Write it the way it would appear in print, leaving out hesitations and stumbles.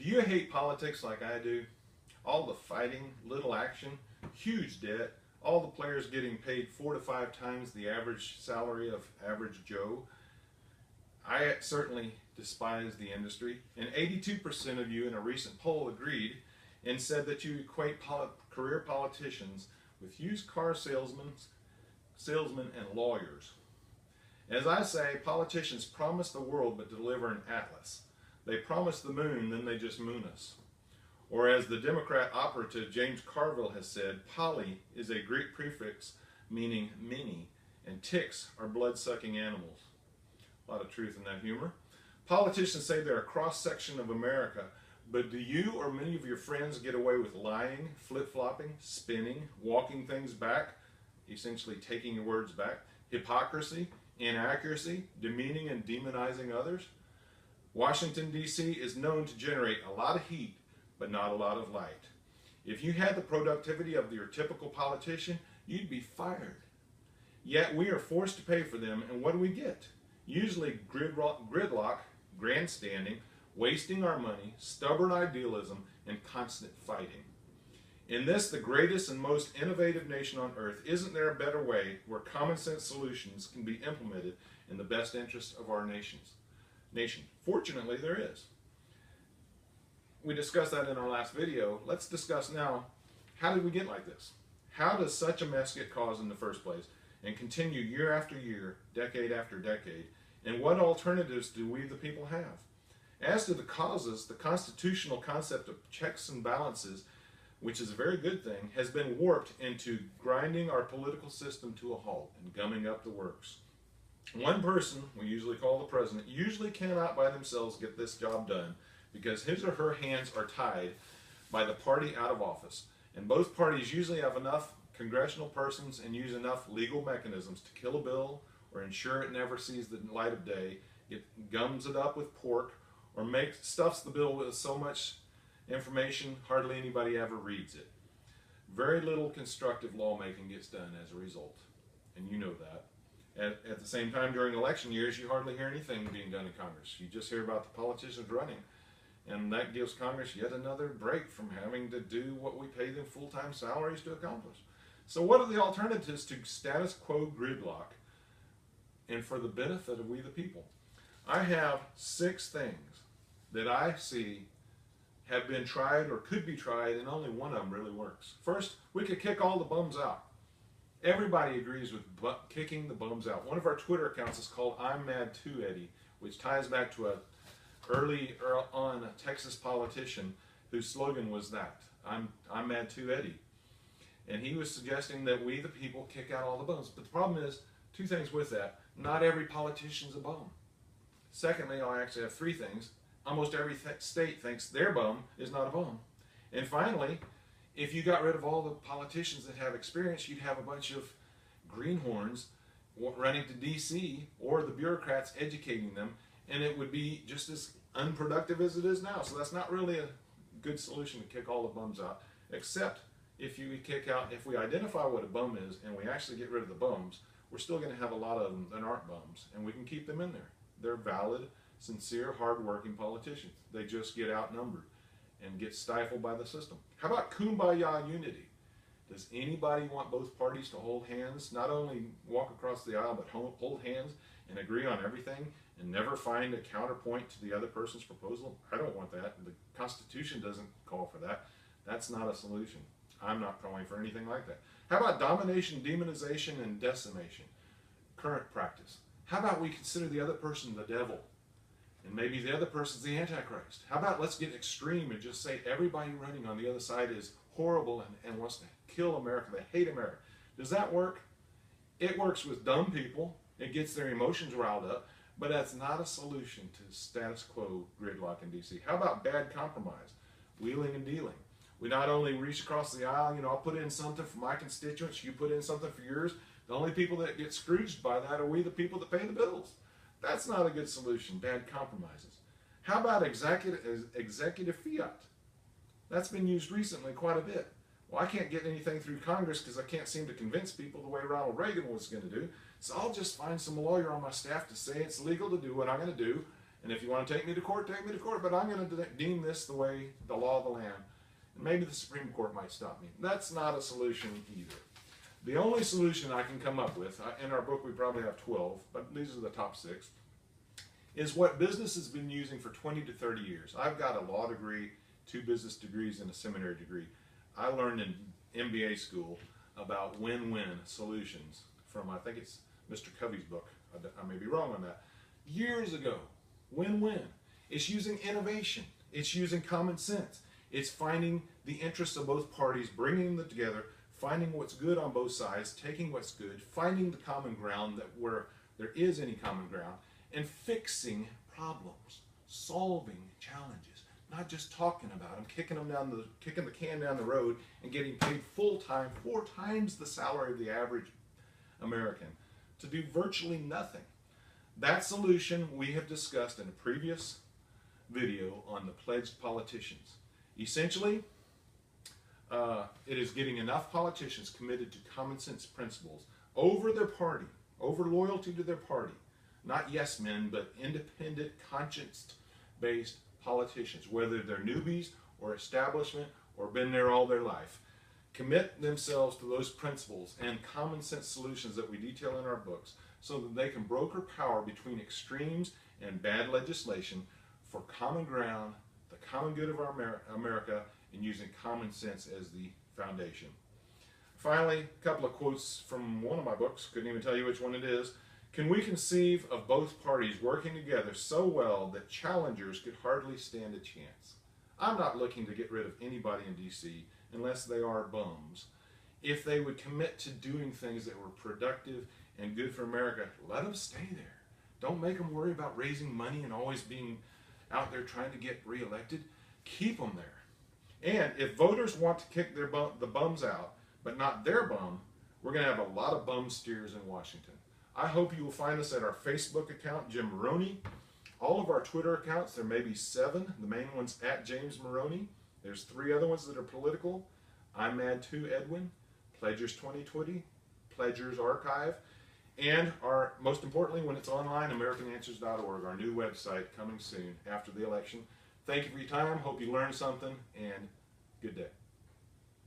Do you hate politics like I do? All the fighting, little action, huge debt, all the players getting paid 4 to 5 times the average salary of average Joe. I certainly despise the industry, and 82% of you in a recent poll agreed and said that you equate career politicians with used car salesmen and lawyers. As I say, politicians promise the world but deliver an atlas. They promise the moon, then they just moon us. Or as the Democrat operative James Carville has said, poly is a Greek prefix meaning many, and ticks are blood-sucking animals. A lot of truth in that humor. Politicians say they're a cross-section of America, but do you or many of your friends get away with lying, flip-flopping, spinning, walking things back, essentially taking your words back, hypocrisy, inaccuracy, demeaning and demonizing others? Washington, D.C. is known to generate a lot of heat, but not a lot of light. If you had the productivity of your typical politician, you'd be fired. Yet we are forced to pay for them, and what do we get? Usually gridlock, grandstanding, wasting our money, stubborn idealism, and constant fighting. In this, the greatest and most innovative nation on earth, isn't there a better way where common sense solutions can be implemented in the best interest of our nation? Fortunately, there is. We discussed that in our last video. Let's discuss now, how did we get like this? How does such a mess get caused in the first place and continue year after year, decade after decade? And what alternatives do we the people have? As to the causes, the constitutional concept of checks and balances, which is a very good thing, has been warped into grinding our political system to a halt and gumming up the works. One person, we usually call the president, usually cannot by themselves get this job done because his or her hands are tied by the party out of office. And both parties usually have enough congressional persons and use enough legal mechanisms to kill a bill or ensure it never sees the light of day. It gums it up with pork or stuffs the bill with so much information hardly anybody ever reads it. Very little constructive lawmaking gets done as a result, and you know that. At the same time, during election years, you hardly hear anything being done in Congress. You just hear about the politicians running, and that gives Congress yet another break from having to do what we pay them full-time salaries to accomplish. So what are the alternatives to status quo gridlock and for the benefit of we the people? I have 6 things that I see have been tried or could be tried, and only one of them really works. First, we could kick all the bums out. Everybody agrees with kicking the bums out. One of our Twitter accounts is called I'm Mad Too Eddie, which ties back to a early on Texas politician whose slogan was that, I'm Mad Too Eddie. And he was suggesting that we the people kick out all the bums. But the problem is, 2 things with that. Not every politician's a bum. Secondly, I actually have 3 things. Almost every state thinks their bum is not a bum. And finally, if you got rid of all the politicians that have experience, you'd have a bunch of greenhorns running to D.C. or the bureaucrats educating them, and it would be just as unproductive as it is now. So that's not really a good solution to kick all the bums out, except if we identify what a bum is and we actually get rid of the bums, we're still going to have a lot of them that aren't bums, and we can keep them in there. They're valid, sincere, hard-working politicians. They just get outnumbered and get stifled by the system. How about kumbaya unity? Does anybody want both parties to hold hands, not only walk across the aisle, but hold hands and agree on everything and never find a counterpoint to the other person's proposal? I don't want that. The Constitution doesn't call for that. That's not a solution. I'm not calling for anything like that. How about domination, demonization, and decimation? Current practice. How about we consider the other person the devil? And maybe the other person's the Antichrist. How about let's get extreme and just say everybody running on the other side is horrible and wants to kill America. They hate America. Does that work? It works with dumb people. It gets their emotions riled up. But that's not a solution to status quo gridlock in D.C. How about bad compromise? Wheeling and dealing. We not only reach across the aisle, I'll put in something for my constituents, you put in something for yours. The only people that get scrooged by that are we the people that pay the bills. That's not a good solution, bad compromises. How about executive fiat? That's been used recently quite a bit. Well, I can't get anything through Congress because I can't seem to convince people the way Ronald Reagan was going to do, so I'll just find some lawyer on my staff to say it's legal to do what I'm going to do, And if you want to take me to court, but I'm going to deem this the way, the law of the land. And maybe the Supreme Court might stop me. That's not a solution either. The only solution I can come up with, in our book we probably have 12, but these are the top 6, is what business has been using for 20 to 30 years. I've got a law degree, 2 business degrees, and a seminary degree. I learned in MBA school about win-win solutions from, I think it's Mr. Covey's book. I may be wrong on that. Years ago, win-win. It's using innovation. It's using common sense. It's finding the interests of both parties, bringing them together, finding what's good on both sides, taking what's good, finding the common ground that where there is any common ground, and fixing problems, solving challenges, not just talking about them, kicking the can down the road, and getting paid full time, 4 times the salary of the average American, to do virtually nothing. That solution we have discussed in a previous video on the pledged politicians. Essentially, it is getting enough politicians committed to common sense principles over their party, over loyalty to their party. Not yes men, but independent, conscience-based politicians, whether they're newbies or establishment or been there all their life. Commit themselves to those principles and common sense solutions that we detail in our books so that they can broker power between extremes and bad legislation for common ground, the common good of our America, and using common sense as the foundation. Finally, a couple of quotes from one of my books. Couldn't even tell you which one it is. Can we conceive of both parties working together so well that challengers could hardly stand a chance? I'm not looking to get rid of anybody in D.C. unless they are bums. If they would commit to doing things that were productive and good for America, let them stay there. Don't make them worry about raising money and always being out there trying to get reelected. Keep them there. And if voters want to kick the bums out, but not their bum, we're going to have a lot of bum steers in Washington. I hope you will find us at our Facebook account, Jim Meroney. All of our Twitter accounts, there may be 7. The main one's at James Meroney. There's 3 other ones that are political. I'm Mad2 Edwin, Pledgers 2020, Pledgers Archive, and our, most importantly, when it's online, AmericanAnswers.org, our new website coming soon after the election. Thank you for your time. Hope you learned something, and good day.